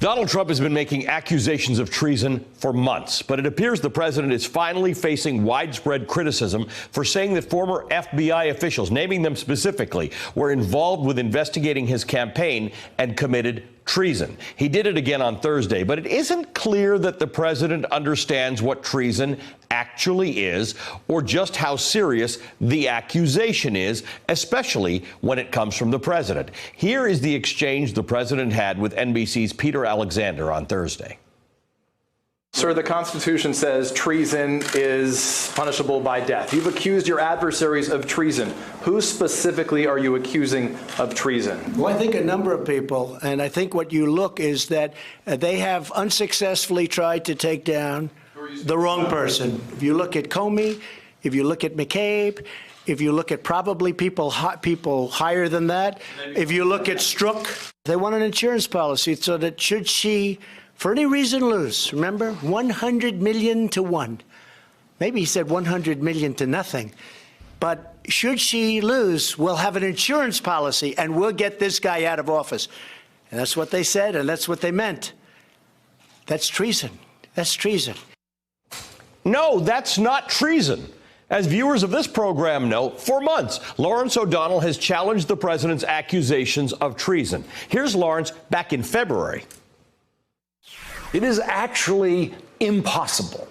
Donald Trump has been making accusations of treason for months, but it appears the president is finally facing widespread criticism for saying that former FBI officials, naming them specifically, were involved with investigating his campaign and committed treason. He did it again on Thursday, but it isn't clear that the president understands what treason actually is or just how serious the accusation is, especially when it comes from the president. Here is the exchange the president had with NBC's Peter Alexander on Thursday. Sir, the Constitution says treason is punishable by death. You've accused your adversaries of treason. Who specifically are you accusing of treason? Well, I think a number of people, and I think what you look is that they have unsuccessfully tried to take down the wrong person. If you look at Comey, if you look at McCabe, if you look at probably people higher than that, if you look at Strzok, they want an insurance policy so that should she for any reason lose, remember, 100 million to 1. Maybe he said 100 million to nothing. But should she lose, we'll have an insurance policy and we'll get this guy out of office. And that's what they said, and that's what they meant. That's treason. That's treason. No, that's not treason. As viewers of this program know, for months, Lawrence O'Donnell has challenged the president's accusations of treason. Here's Lawrence back in February. It is actually impossible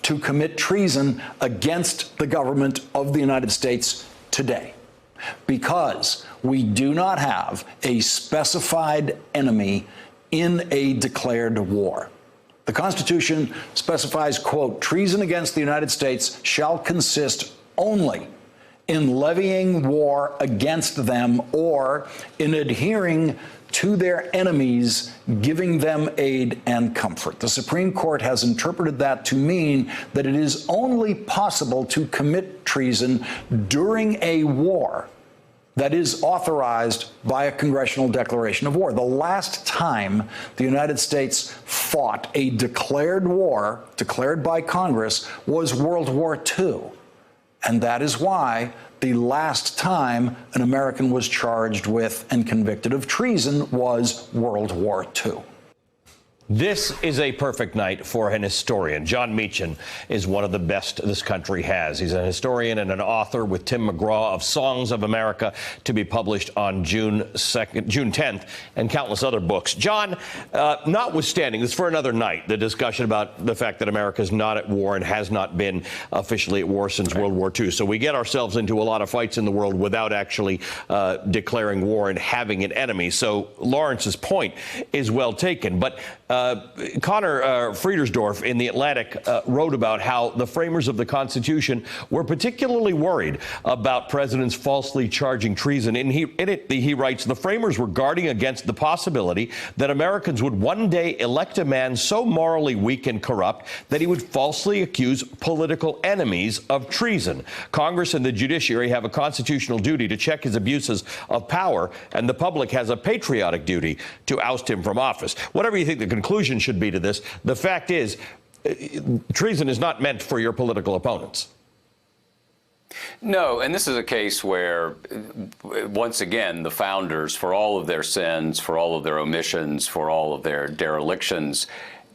to commit treason against the government of the United States today because we do not have a specified enemy in a declared war. The Constitution specifies, quote, treason against the United States shall consist only in levying war against them or in adhering to their enemies, giving them aid and comfort. The Supreme Court has interpreted that to mean that it is only possible to commit treason during a war that is authorized by a congressional declaration of war. The last time the United States fought a declared war, declared by Congress, was World War II. And that is why the last time an American was charged with and convicted of treason was World War II. This is a perfect night for an historian. Jon Meacham is one of the best this country has. He's a historian and an author with Tim McGraw of Songs of America, to be published on June 10th, and countless other books. John, notwithstanding, this is for another night, the discussion about the fact that America is not at war and has not been officially at war since World War II. So we get ourselves into a lot of fights in the world without actually declaring war and having an enemy. So Lawrence's point is well taken. But Connor Friedersdorf in The Atlantic wrote about how the framers of the Constitution were particularly worried about presidents falsely charging treason. And he writes, the framers were guarding against the possibility that Americans would one day elect a man so morally weak and corrupt that he would falsely accuse political enemies of treason. Congress and the judiciary have a constitutional duty to check his abuses of power, and the public has a patriotic duty to oust him from office. Whatever you think the conclusion should be to this, the fact is, treason is not meant for your political opponents. No, and this is a case where, once again, the founders, for all of their sins, for all of their omissions, for all of their derelictions,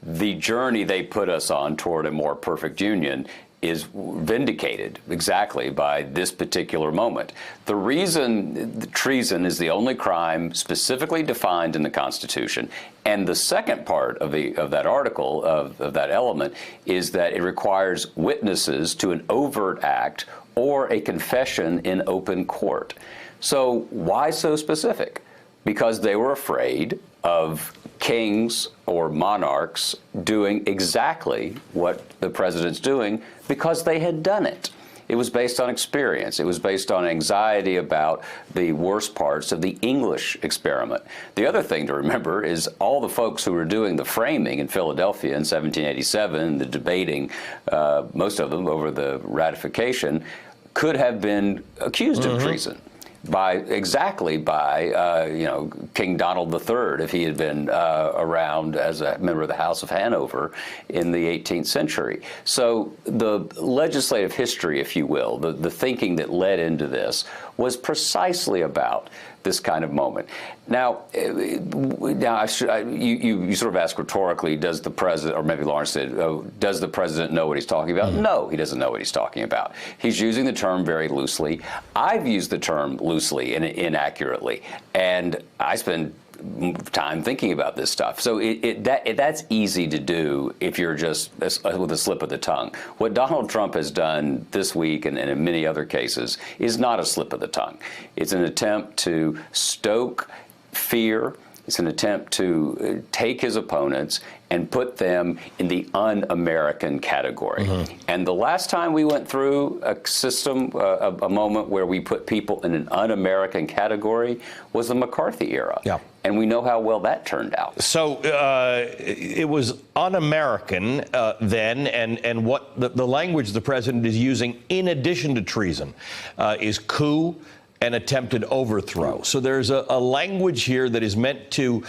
the journey they put us on toward a more perfect union is vindicated exactly by this particular moment. The reason treason is the only crime specifically defined in the Constitution, and the second part of that article, of that element, is that it requires witnesses to an overt act or a confession in open court. So why so specific? Because they were afraid of kings or monarchs doing exactly what the president's doing because they had done it. It was based on experience. It was based on anxiety about the worst parts of the English experiment. The other thing to remember is all the folks who were doing the framing in Philadelphia in 1787, the debating, most of them over the ratification, could have been accused of treason. By King Donald III, if he had been around as a member of the House of Hanover in the 18th century. So the legislative history, if you will, the thinking that led into this was precisely about this kind of moment. Now, you sort of asked rhetorically, does the president, or maybe Lawrence did, does the president know what he's talking about? No, he doesn't know what he's talking about. He's using the term very loosely. I've used the term loosely and inaccurately, and I spend time thinking about this stuff. So that's easy to do if you're just with a slip of the tongue. What Donald Trump has done this week and in many other cases is not a slip of the tongue. It's an attempt to stoke fear. It's an attempt to take his opponents and put them in the un-American category. And the last time we went through a system, a moment where we put people in an un-American category was the McCarthy era. Yeah. And we know how well that turned out. So it was un-American then, and what the language the president is using in addition to treason is coup and attempted overthrow. So there's a language here that is meant to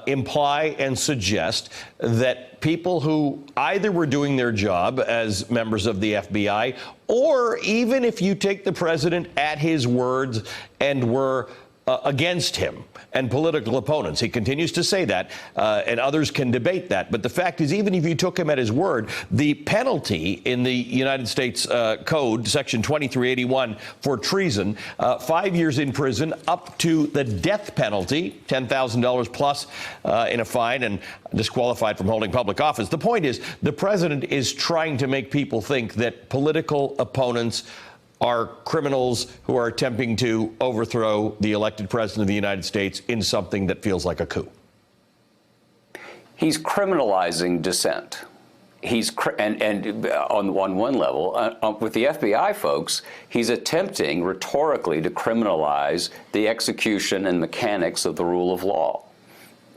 imply and suggest that people who either were doing their job as members of the FBI, or even if you take the president at his words and were against him and political opponents. He continues to say that, and others can debate that. But the fact is, even if you took him at his word, the penalty in the United States Code, Section 2381, for treason, 5 years in prison, up to the death penalty, $10,000 plus in a fine, and disqualified from holding public office. The point is, the president is trying to make people think that political opponents are criminals who are attempting to overthrow the elected president of the United States in something that feels like a coup. He's criminalizing dissent. And on one level, with the FBI folks, he's attempting rhetorically to criminalize the execution and mechanics of the rule of law.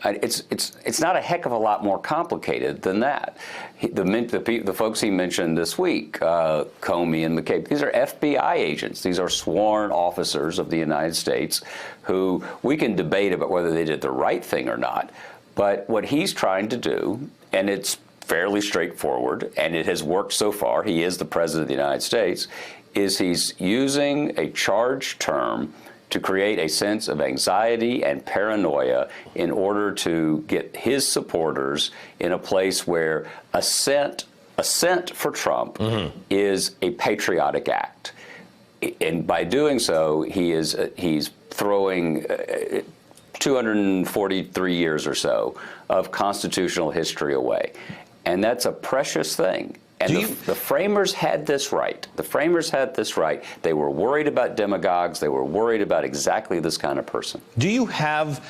It's not a heck of a lot more complicated than that. The folks he mentioned this week, Comey and McCabe, these are FBI agents. These are sworn officers of the United States who we can debate about whether they did the right thing or not. But what he's trying to do, and it's fairly straightforward, and it has worked so far, he is the president of the United States, is he's using a charged term to create a sense of anxiety and paranoia in order to get his supporters in a place where assent for Trump is a patriotic act. And by doing so, he's throwing 243 years or so of constitutional history away. And that's a precious thing. And the framers had this right. The framers had this right. They were worried about demagogues. They were worried about exactly this kind of person. Do you have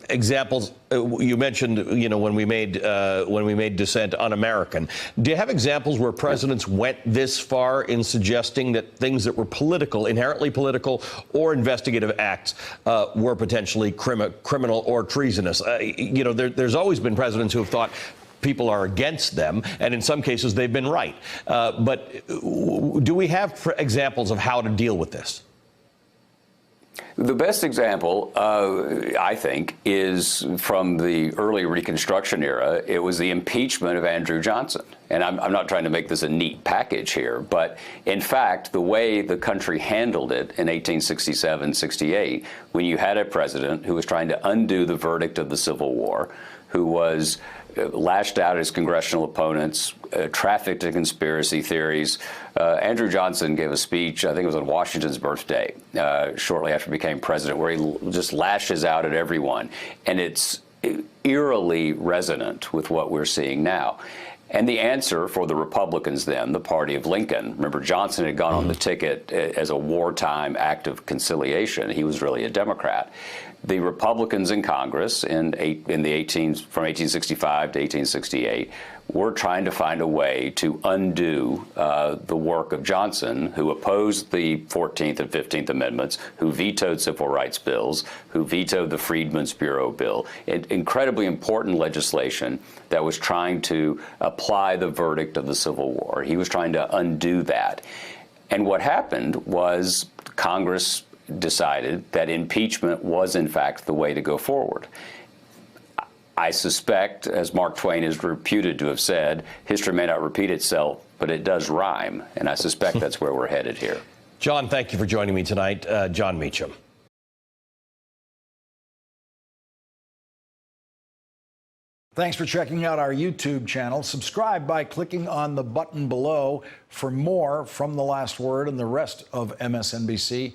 examples? You mentioned, when we made dissent un-American. Do you have examples where presidents went this far in suggesting that things that were political, inherently political, or investigative acts were potentially criminal or treasonous? There's always been presidents who have thought people are against them, and in some cases they've been right. But do we have examples of how to deal with this? The best example, I think, is from the early Reconstruction era. It was the impeachment of Andrew Johnson. And I'm not trying to make this a neat package here, but in fact, the way the country handled it in 1867-68, when you had a president who was trying to undo the verdict of the Civil War, who was lashed out at his congressional opponents, trafficked in conspiracy theories. Andrew Johnson gave a speech, I think it was on Washington's birthday, shortly after he became president, where he just lashes out at everyone. And it's eerily resonant with what we're seeing now. And the answer for the Republicans then, the party of Lincoln, remember Johnson had gone on the ticket as a wartime act of conciliation. He was really a Democrat. The Republicans in Congress from 1865 to 1868 were trying to find a way to undo the work of Johnson, who opposed the 14th and 15th Amendments, who vetoed civil rights bills, who vetoed the Freedmen's Bureau bill, incredibly important legislation that was trying to apply the verdict of the Civil War. He was trying to undo that. And what happened was Congress decided that impeachment was, in fact, the way to go forward. I suspect, as Mark Twain is reputed to have said, history may not repeat itself, but it does rhyme. And I suspect that's where we're headed here. John, thank you for joining me tonight. John Meacham. Thanks for checking out our YouTube channel. Subscribe by clicking on the button below for more from The Last Word and the rest of MSNBC.